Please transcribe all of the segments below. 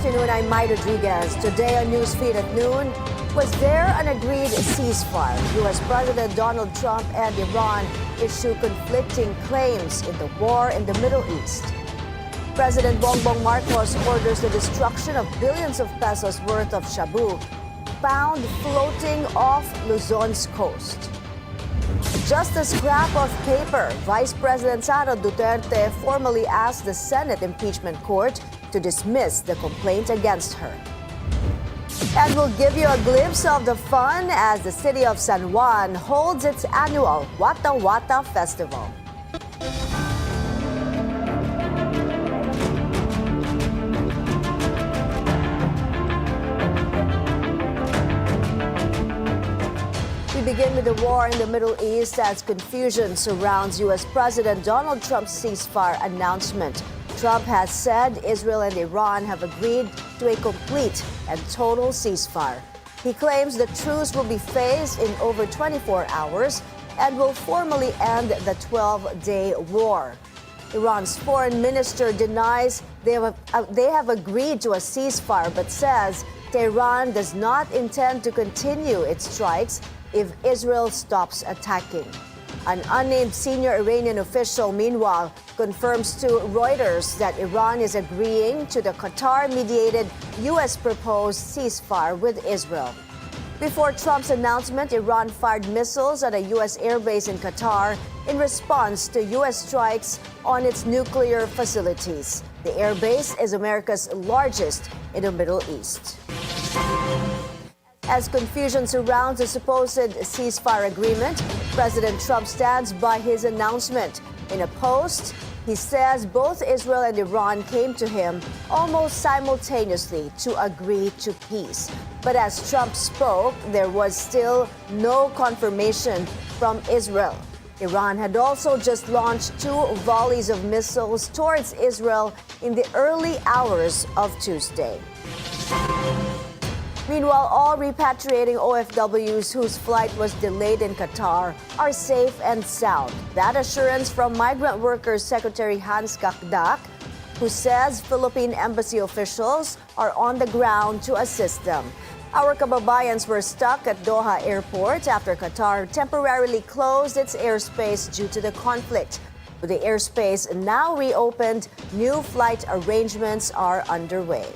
afternoon, I'm Mai Rodriguez. Today on Newsfeed at noon, was there an agreed ceasefire? U.S. President Donald Trump and Iran issue conflicting claims in the war in the Middle East. President Bongbong Marcos orders the destruction of billions of pesos worth of shabu found floating off Luzon's coast. Just a scrap of paper, Vice President Sara Duterte formally asked the Senate impeachment court to dismiss the complaint against her. And we'll give you a glimpse of the fun as the city of San Juan holds its annual Wattah Wattah Festival. We begin with the war in the Middle East as confusion surrounds U.S. President Donald Trump's ceasefire announcement. Trump has said Israel and Iran have agreed to a complete and total ceasefire. He claims the truce will be phased in over 24 hours and will formally end the 12-day war. Iran's foreign minister denies they have agreed to a ceasefire but says Tehran does not intend to continue its strikes if Israel stops attacking. An unnamed senior Iranian official, meanwhile, confirms to Reuters that Iran is agreeing to the Qatar-mediated U.S. proposed ceasefire with Israel. Before Trump's announcement, Iran fired missiles at a U.S. airbase in Qatar in response to U.S. strikes on its nuclear facilities. The airbase is America's largest in the Middle East. As confusion surrounds the supposed ceasefire agreement, President Trump stands by his announcement. In a post, he says both Israel and Iran came to him almost simultaneously to agree to peace. But as Trump spoke, there was still no confirmation from Israel. Iran had also just launched 2 volleys of missiles towards Israel in the early hours of Tuesday. Meanwhile, all repatriating OFWs whose flight was delayed in Qatar are safe and sound. That assurance from Migrant Workers Secretary Hans Kakdak, who says Philippine embassy officials are on the ground to assist them. Our kababayans were stuck at Doha Airport after Qatar temporarily closed its airspace due to the conflict. With the airspace now reopened, new flight arrangements are underway.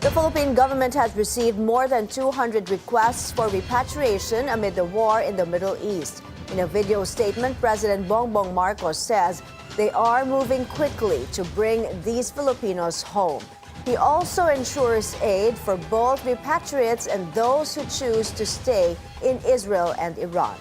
The Philippine government has received more than 200 requests for repatriation amid the war in the Middle East. In a video statement, President Bongbong Marcos says they are moving quickly to bring these Filipinos home. He also ensures aid for both repatriates and those who choose to stay in Israel and Iran.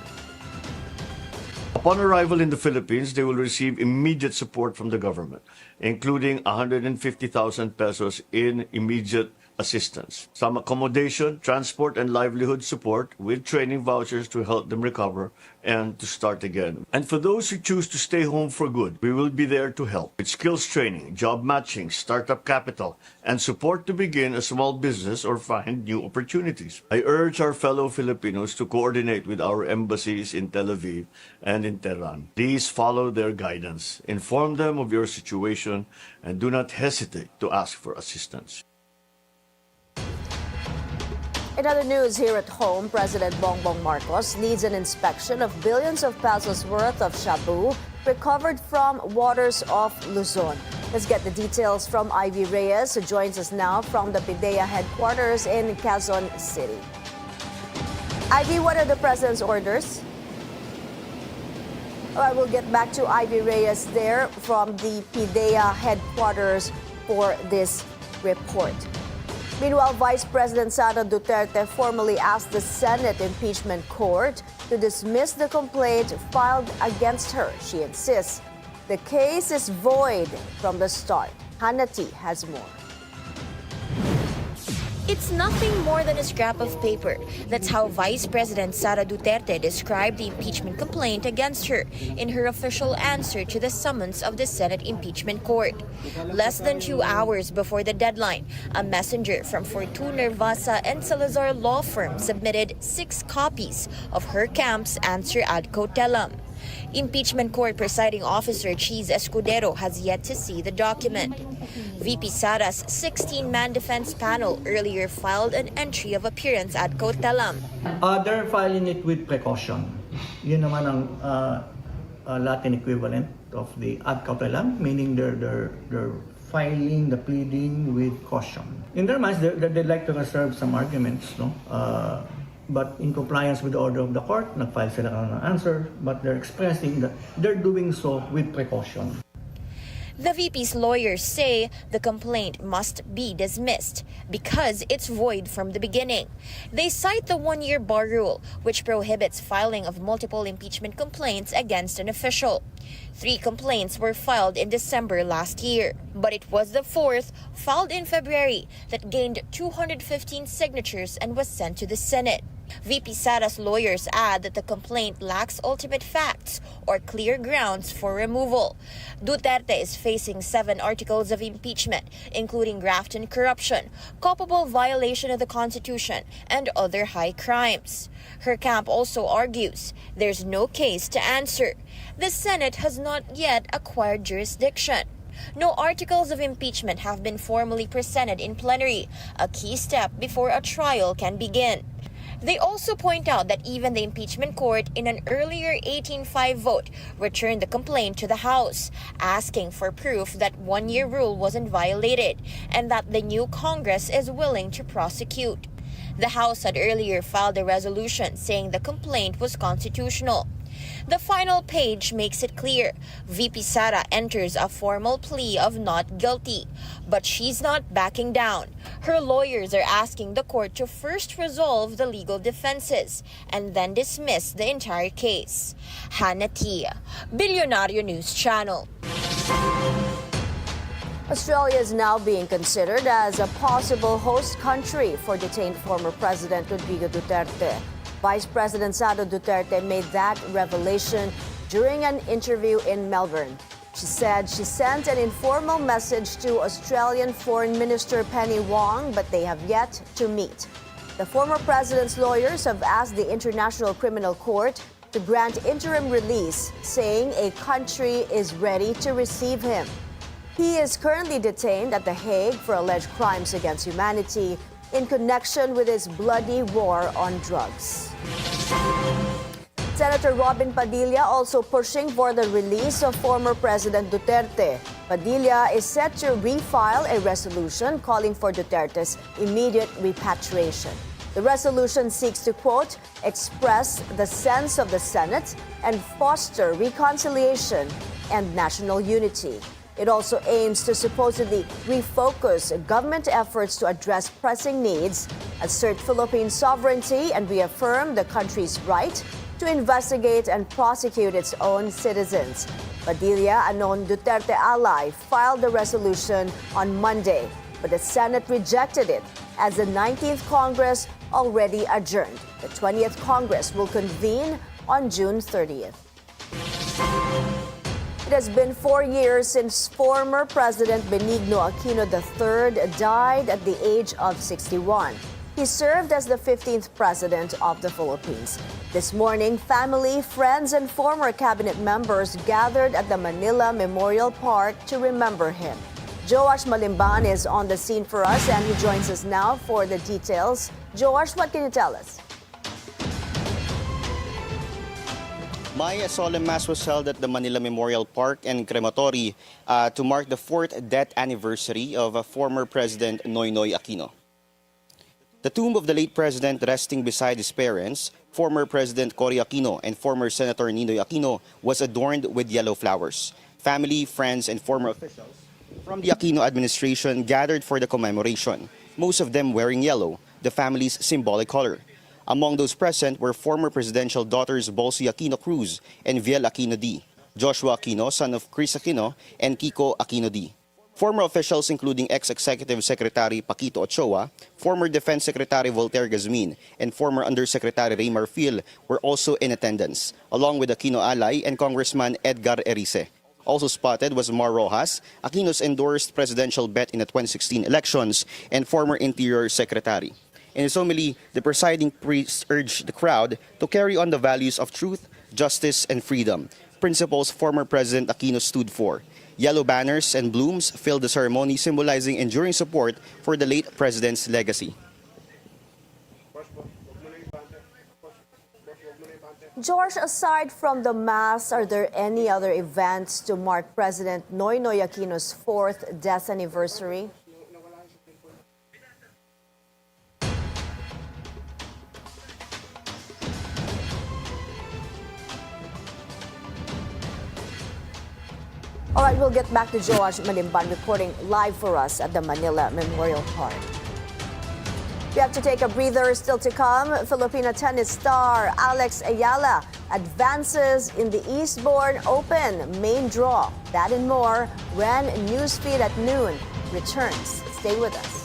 Upon arrival in the Philippines, they will receive immediate support from the government, including 150,000 pesos in immediate assistance, some accommodation, transport, and livelihood support with training vouchers to help them recover and to start again. And for those who choose to stay home for good, we will be there to help with skills training, job matching, startup capital, and support to begin a small business or find new opportunities. I urge our fellow Filipinos to coordinate with our embassies in Tel Aviv and in Tehran. Please follow their guidance, inform them of your situation, and do not hesitate to ask for assistance. In other news here at home, President Bongbong Marcos leads an inspection of billions of pesos worth of shabu recovered from waters off Luzon. Let's get the details from Ivy Reyes, who joins us now from the PIDEA headquarters in Quezon City. Ivy, what are the President's orders? All right, we'll get back to Ivy Reyes there from the PIDEA headquarters for this report. Meanwhile, Vice President Sara Duterte formally asked the Senate impeachment court to dismiss the complaint filed against her. She insists the case is void from the start. Hanati has more. It's nothing more than a scrap of paper. That's how Vice President Sara Duterte described the impeachment complaint against her in her official answer to the summons of the Senate impeachment court. Less than 2 hours before the deadline, a messenger from Fortuna, Vasa and Salazar law firm submitted 6 copies of her camp's answer ad cautelam. Impeachment Court Presiding Officer Cheese Escudero has yet to see the document. VP Sara's 16-man defense panel earlier filed an entry of appearance at Kautelam. They're filing it with precaution. Yun naman ang Latin equivalent of the ad cautelam, meaning they're filing the pleading with caution. In their minds, they like to reserve some arguments, no? But in compliance with the order of the court, nag-file sila ng answer, but they're expressing that they're doing so with precaution. The VP's lawyers say the complaint must be dismissed because it's void from the beginning. They cite the one-year bar rule, which prohibits filing of multiple impeachment complaints against an official. 3 complaints were filed in December last year, but it was the 4th, filed in February, that gained 215 signatures and was sent to the Senate. VP Sara's lawyers add that the complaint lacks ultimate facts or clear grounds for removal. Duterte is facing 7 articles of impeachment, including graft and corruption, culpable violation of the Constitution, and other high crimes. Her camp also argues there's no case to answer. The Senate has not yet acquired jurisdiction. No articles of impeachment have been formally presented in plenary, a key step before a trial can begin. They also point out that even the impeachment court in an earlier 18-5 vote returned the complaint to the House, asking for proof that one-year rule wasn't violated and that the new Congress is willing to prosecute. The House had earlier filed a resolution saying the complaint was constitutional. The final page makes it clear VP Sara enters a formal plea of not guilty, but she's not backing down. Her lawyers are asking the court to first resolve the legal defenses and then dismiss the entire case. Hannah Tia, Billionario News Channel. Australia is now being considered as a possible host country for detained former President Rodrigo Duterte. Vice President Sara Duterte made that revelation during an interview in Melbourne. She said she sent an informal message to Australian Foreign Minister Penny Wong, but they have yet to meet. The former president's lawyers have asked the International Criminal Court to grant interim release, saying a country is ready to receive him. He is currently detained at The Hague for alleged crimes against humanity in connection with his bloody war on drugs. Senator Robin Padilia also pushing for the release of former President Duterte. Padilla is set to refile a resolution calling for Duterte's immediate repatriation. The resolution seeks to, quote, express the sense of the Senate and foster reconciliation and national unity. It also aims to supposedly refocus government efforts to address pressing needs, assert Philippine sovereignty, and reaffirm the country's right to investigate and prosecute its own citizens. Padilla, a known Duterte ally, filed the resolution on Monday, but the Senate rejected it as the 19th Congress already adjourned. The 20th Congress will convene on June 30th. It has been 4 years since former President Benigno Aquino III died at the age of 61. He served as the 15th President of the Philippines. This morning, family, friends, and former cabinet members gathered at the Manila Memorial Park to remember him. Joash Malimban is on the scene for us, and he joins us now for the details. Joash, what can you tell us? A solemn mass was held at the Manila Memorial Park and Crematory to mark the 4th death anniversary of former President Noynoy Aquino. The tomb of the late president resting beside his parents, former President Cory Aquino and former Senator Ninoy Aquino, was adorned with yellow flowers. Family, friends, and former officials from the Aquino administration gathered for the commemoration, most of them wearing yellow, the family's symbolic color. Among those present were former presidential daughters Bolsie Aquino Cruz and Viel Aquino D, Joshua Aquino, son of Chris Aquino, and Kiko Aquino D. Former officials including ex-Executive Secretary Paquito Ochoa, former Defense Secretary Voltaire Gazmin, and former Undersecretary Raymar Phil were also in attendance, along with Aquino ally and Congressman Edgar Erice. Also spotted was Mar Rojas, Aquino's endorsed presidential bet in the 2016 elections, and former Interior Secretary. In his homily, the presiding priest urged the crowd to carry on the values of truth, justice, and freedom, principles former President Aquino stood for. Yellow banners and blooms filled the ceremony, symbolizing enduring support for the late president's legacy. George, aside from the Mass, are there any other events to mark President Noynoy Aquino's 4th death anniversary? All right, we'll get back to George Malimban reporting live for us at the Manila Memorial Park. We have to take a breather. Still to come, Filipina tennis star Alex Ayala advances in the Eastbourne Open main draw. That and more when Newsfeed at noon returns. Stay with us.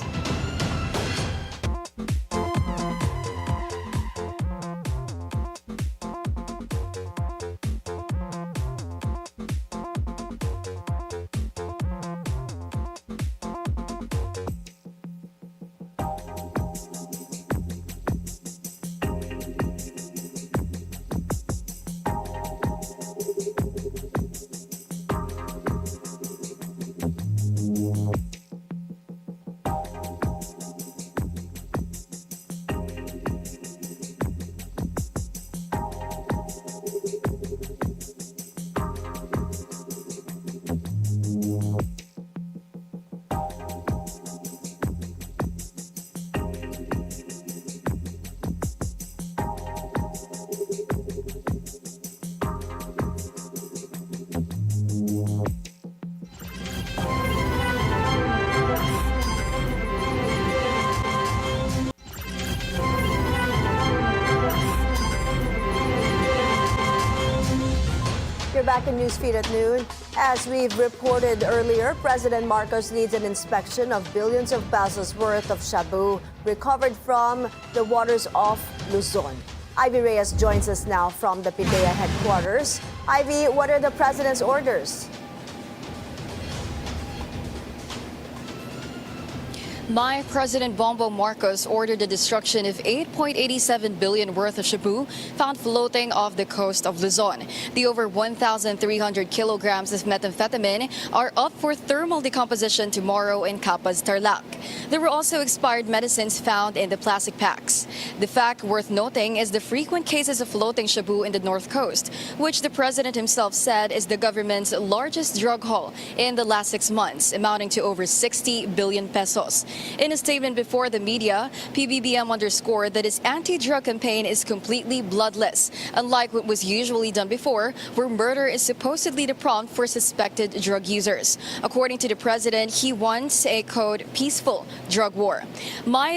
Back in Newsfeed at noon. As we've reported earlier, President Marcos leads an inspection of billions of pesos worth of shabu recovered from the waters off Luzon. Ivy Reyes joins us now from the PIDEA headquarters. Ivy, what are the President's orders? Mai President Bongbong Marcos ordered the destruction of 8.87 billion worth of shabu found floating off the coast of Luzon. The over 1,300 kilograms of methamphetamine are up for thermal decomposition tomorrow in Capas, Tarlac. There were also expired medicines found in the plastic packs. The fact worth noting is the frequent cases of floating shabu in the North Coast, which the President himself said is the government's largest drug haul in the last 6 months, amounting to over 60 billion pesos. In a statement before the media, PBBM underscored that its anti-drug campaign is completely bloodless, unlike what was usually done before, where murder is supposedly the prompt for suspected drug users. According to the President, he wants a quote, peaceful drug war.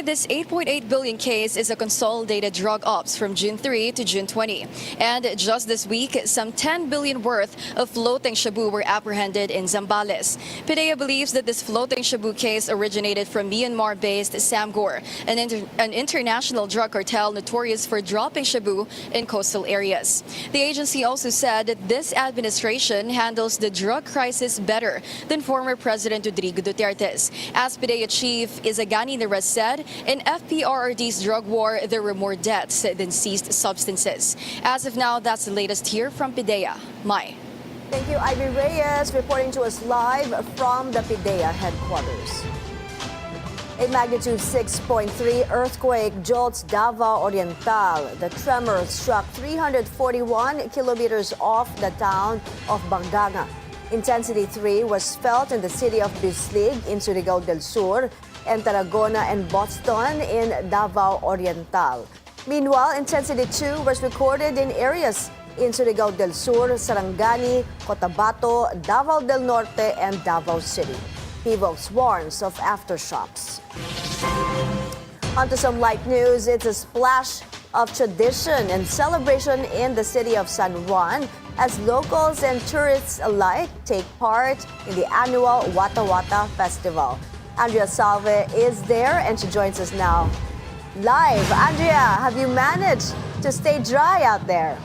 This 8.8 billion case is a consolidated drug ops from June 3 to June 20. And just this week, some 10 billion worth of floating shabu were apprehended in Zambales. PIDEA believes that this floating shabu case originated from Myanmar-based Samgor, an international drug cartel notorious for dropping shabu in coastal areas. The agency also said that this administration handles the drug crisis better than former President Rodrigo Duterte's. As PIDEA Chief Izagani Neres said, in FPRRD's drug war, there were more deaths than seized substances. As of now, that's the latest here from PIDEA. Mai. Thank you, Ivy Reyes, reporting to us live from the PIDEA headquarters. A magnitude 6.3 earthquake jolts Davao Oriental. The tremor struck 341 kilometers off the town of Banganga. Intensity 3 was felt in the city of Bislig in Surigao del Sur and Tarragona and Boston in Davao Oriental. Meanwhile, intensity 2 was recorded in areas in Surigao del Sur, Sarangani, Cotabato, Davao del Norte, and Davao City. PVOX warns of aftershocks. On to some light news. It's a splash of tradition and celebration in the city of San Juan as locals and tourists alike take part in the annual Wattah Wattah Festival. Andrea Salve is there and she joins us now live. Andrea, have you managed to stay dry out there?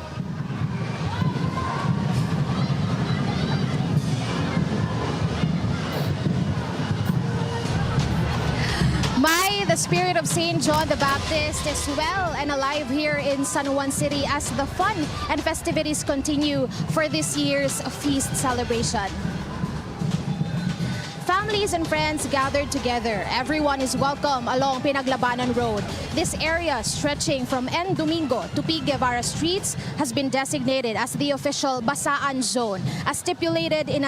Mai, the spirit of St. John the Baptist is well and alive here in San Juan City as the fun and festivities continue for this year's feast celebration. Families and friends gathered together. Everyone is welcome along Pinaglabanan Road. This area, stretching from N. Domingo to P. Guevara Streets, has been designated as the official Basaan Zone, as stipulated in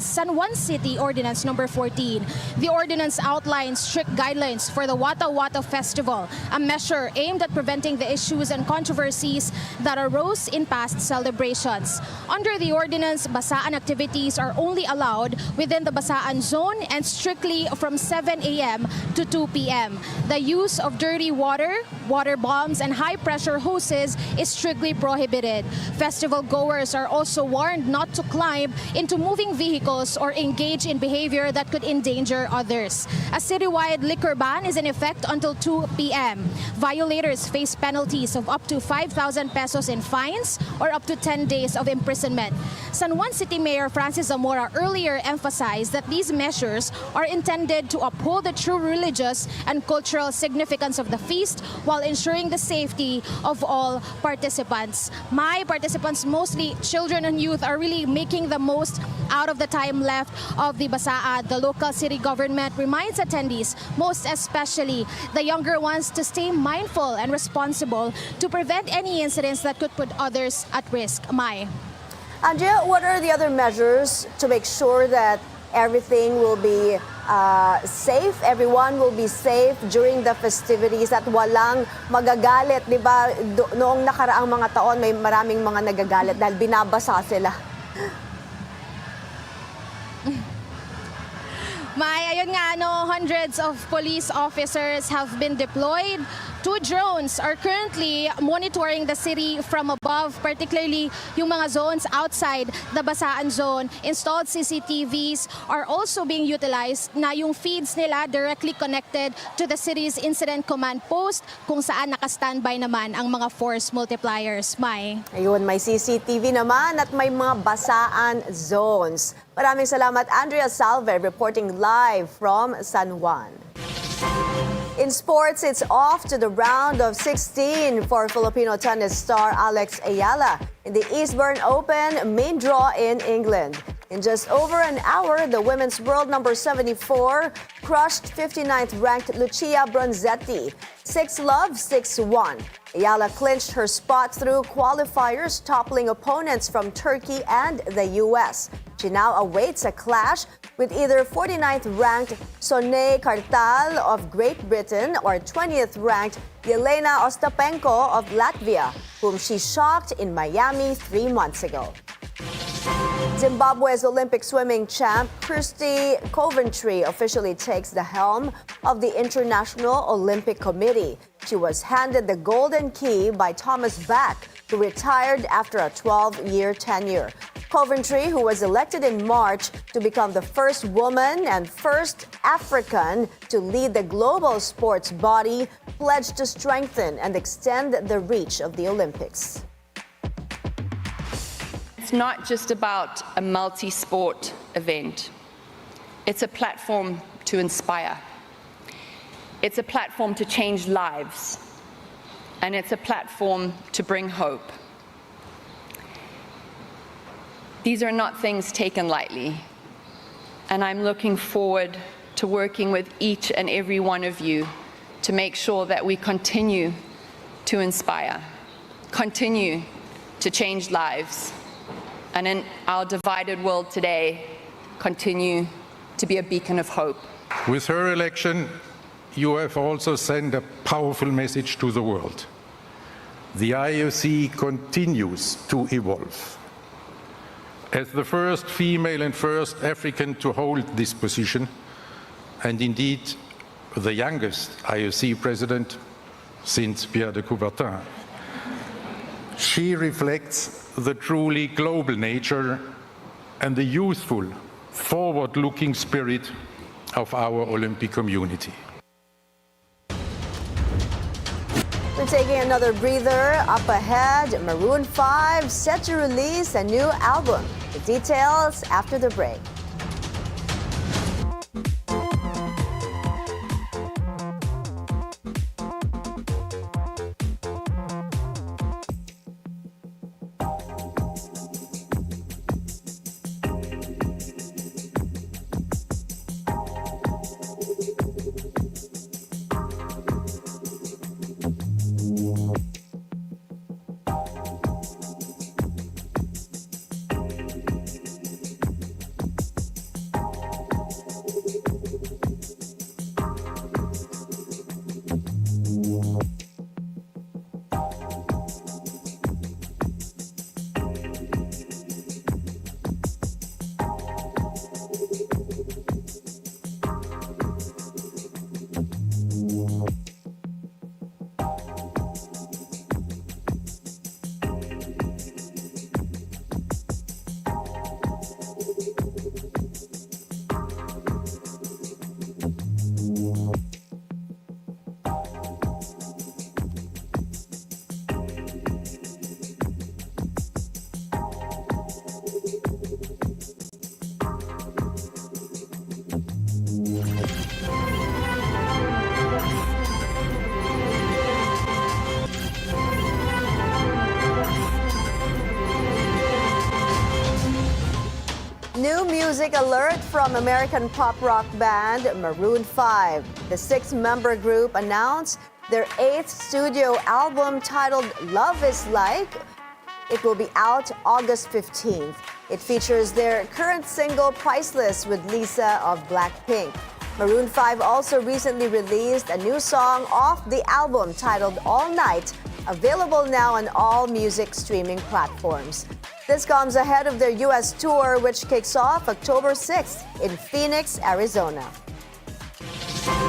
San Juan City Ordinance Number 14. The ordinance outlines strict guidelines for the Wattah Wattah Festival, a measure aimed at preventing the issues and controversies that arose in past celebrations. Under the ordinance, Basaan activities are only allowed within the Basaan Zone and strictly from 7 a.m. to 2 p.m. The use of dirty water, water bombs, and high-pressure hoses is strictly prohibited. Festival goers are also warned not to climb into moving vehicles or engage in behavior that could endanger others. A citywide liquor ban is in effect until 2 p.m. Violators face penalties of up to 5,000 pesos in fines or up to 10 days of imprisonment. San Juan City Mayor Francis Zamora earlier emphasized that these measures are intended to uphold the true religious and cultural significance of the feast while ensuring the safety of all participants. My participants, mostly children and youth, are really making the most out of the time left of the Basaan. The local city government reminds attendees, most especially the younger ones, to stay mindful and responsible to prevent any incidents that could put others at risk. Mai. Andrea, what are the other measures to make sure that everything will be safe, everyone will be safe during the festivities at walang magagalit, di ba? Noong nakaraang mga taon, may maraming mga nagagalit dahil binabasa sila. May, ayun nga, hundreds of police officers have been deployed. 2 drones are currently monitoring the city from above, particularly yung mga zones outside the Basaan Zone. Installed CCTVs are also being utilized na yung feeds nila directly connected to the city's incident command post kung saan naka-standby naman ang mga force multipliers. Mai. Ayun, may CCTV naman at may mga Basaan zones. Maraming salamat, Andrea Salve, reporting live from San Juan. In sports, it's off to the round of 16 for Filipino tennis star Alex Ayala in the Eastbourne Open main draw in England. In just over an hour, the women's world number 74 crushed 59th ranked Lucia Bronzetti 6-love, 6-1. Ayala clinched her spot through qualifiers, toppling opponents from Turkey and the U.S. She now awaits a clash with either 49th ranked Sonay Kartal of Great Britain or 20th ranked Yelena Ostapenko of Latvia, whom she shocked in Miami 3 months ago. Zimbabwe's Olympic swimming champ Kirsty Coventry officially takes the helm of the International Olympic Committee. She was handed the golden key by Thomas Bach, who retired after a 12-year tenure. Coventry, who was elected in March to become the first woman and first African to lead the global sports body, pledged to strengthen and extend the reach of the Olympics. It's not just about a multi-sport event. It's a platform to inspire. It's a platform to change lives. And it's a platform to bring hope. These are not things taken lightly. And I'm looking forward to working with each and every one of you to make sure that we continue to inspire, continue to change lives, and in our divided world today, continue to be a beacon of hope. With her election, you have also sent a powerful message to the world. The IOC continues to evolve. As the first female and first African to hold this position, and indeed the youngest IOC president since Pierre de Coubertin, she reflects the truly global nature and the youthful, forward-looking spirit of our Olympic community. We're taking another breather. Up ahead, Maroon 5 set to release a new album. The details after the break. New music alert from American pop rock band Maroon 5. The six-member group announced their 8th studio album titled Love Is Like. It will be out August 15th. It features their current single Priceless with Lisa of Blackpink. Maroon 5 also recently released a new song off the album titled All Night, available now on all music streaming platforms. This comes ahead of their U.S. tour, which kicks off October 6th in Phoenix, Arizona.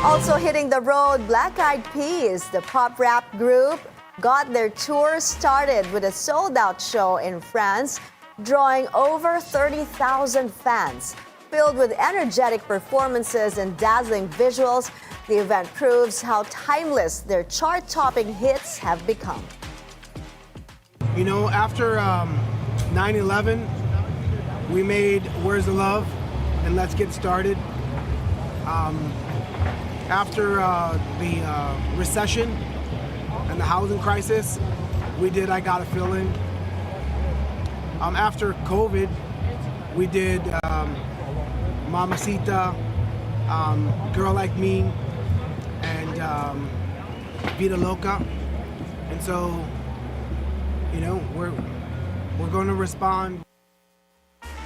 Also hitting the road, Black Eyed Peas, the pop rap group, got their tour started with a sold-out show in France, drawing over 30,000 fans. Filled with energetic performances and dazzling visuals, the event proves how timeless their chart-topping hits have become. You know, after 9/11, we made Where's the Love and Let's Get Started. After the recession and the housing crisis, we did I Got a Feeling. After COVID, we did Mamacita, Girl Like Me, and Vida Loca. And so, you know, we're going to respond.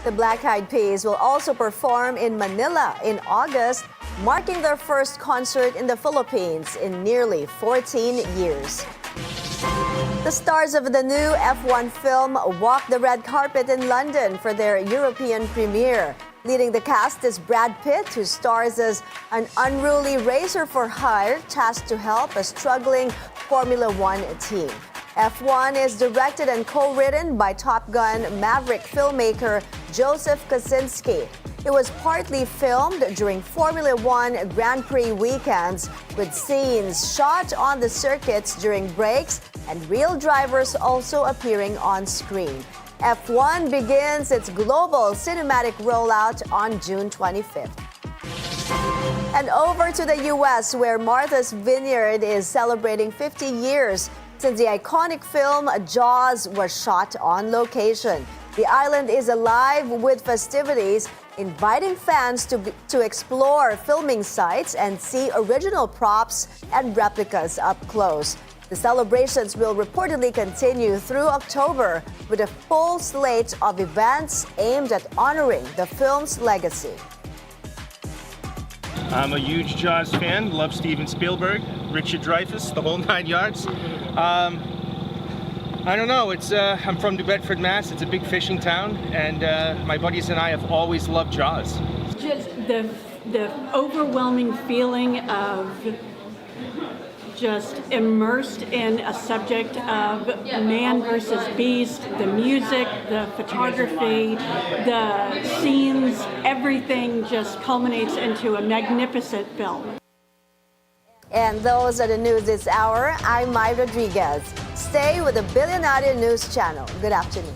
The Black Eyed Peas will also perform in Manila in August, marking their first concert in the Philippines in nearly 14 years. The stars of the new F1 film walk the red carpet in London for their European premiere. Leading the cast is Brad Pitt, who stars as an unruly racer for hire tasked to help a struggling Formula One team. F1 is directed and co-written by Top Gun Maverick filmmaker Joseph Kosinski. It was partly filmed during Formula One Grand Prix weekends, with scenes shot on the circuits during breaks and real drivers also appearing on screen. F1 begins its global cinematic rollout on June 25th. And over to the U.S., where Martha's Vineyard is celebrating 50 years since the iconic film Jaws was shot on location. The island is alive with festivities, inviting fans to explore filming sites and see original props and replicas up close. The celebrations will reportedly continue through October with a full slate of events aimed at honoring the film's legacy. I'm a huge Jaws fan, love Steven Spielberg, Richard Dreyfuss, the whole 9 yards. I don't know, I'm from New Bedford, Mass. It's a big fishing town, and my buddies and I have always loved Jaws. Just the overwhelming feeling of just immersed in a subject of man versus beast, the music, the photography, the scenes, everything just culminates into a magnificent film. And those are the news this hour. I'm Mai Rodriguez. Stay with the Billionaire News Channel. Good afternoon.